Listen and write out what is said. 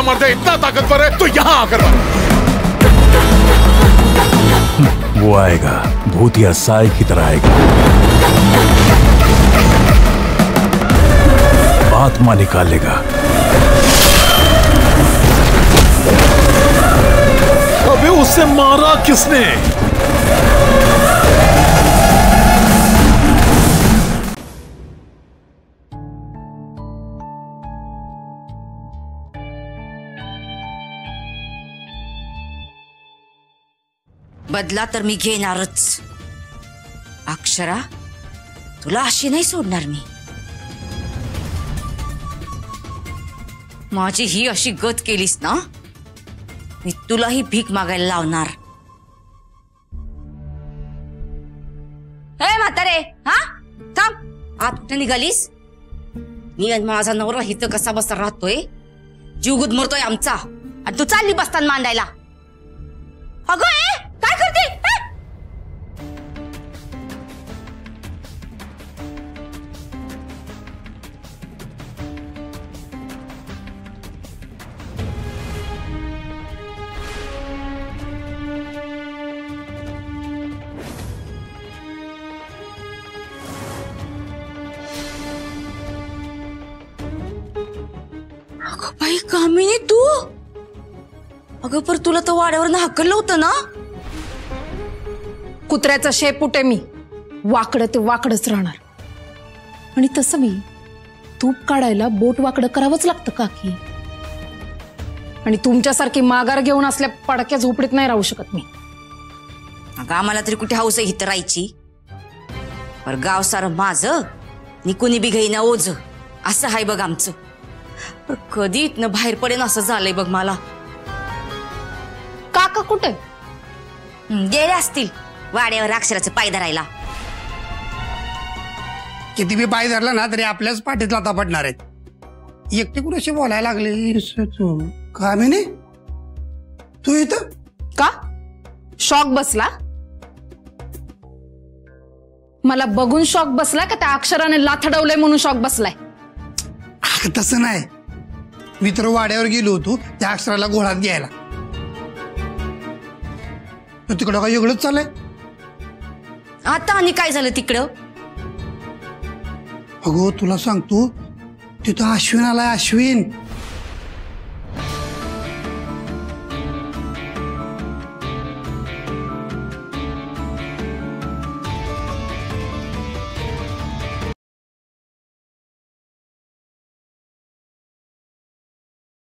मर्द इतना ताकतवर है तो यहाँ आकर मारो। वो आएगा, भूतिया साई की तरह आएगा, आत्मा निकालेगा। अबे उसे मारा किसने? बदला तर मी घेणारच। अक्षरा, तुला अशी नाही सोडणार मी। माझी ही अशी गत केलीस ना, मी तुलाही भीक मागायला लावणार। ए म्हातारे, हा थांब, आत कुठे निघालीस? मी आणि माझा नवरा इथं कसा बसा राहतोय, जीव गुदमरतोय आमचा, आणि तू चालली बसताना मांडायला। अगं काय करते? अगं बाई कामिनी, तू? अगं पर तुला तर वाड्यावर हकललं होतं ना? कुत्र्याचा शेपूट आहे मी, वाकडं ते वाकडच राहणार। आणि तसं मी तूप काढायला बोट वाकडं करावंच लागतं काकी। आणि तुमच्यासारखी माघार घेऊन असल्या पडक्या झोपडीत नाही राहू शकत मी। अगं आम्हाला तरी कुठे हौस आहे इथं राहायची, पर गाव सारं माझं, निकुनी बी घेईना ओझ, असं हाय बघ आमचं। पण कधी इथनं बाहेर पडेन असं झालंय बघ मला। काका कुठे? गेले असतील वाड्यावर अक्षराचं पाय धरायला। किती बी पाय धरला ना तरी आपल्याच पाठीत लाथा पडणार आहेत। एकटे कुणाशी बोलायला लागले कामिनी? तू इथं का? शॉक बसला? मला बघून शॉक बसलाय का त्या अक्षराने लाथडवलंय म्हणून शॉक बसलाय? तसं नाही, मी तर वाड्यावर गेलो होतो त्या अक्षराला घोळात घ्यायला। तिकडं काय वेगळंच चाललंय आता? आणि काय झालं तिकडं? अगो तुला सांगतो, तिथं अश्विन आलाय, अश्विन।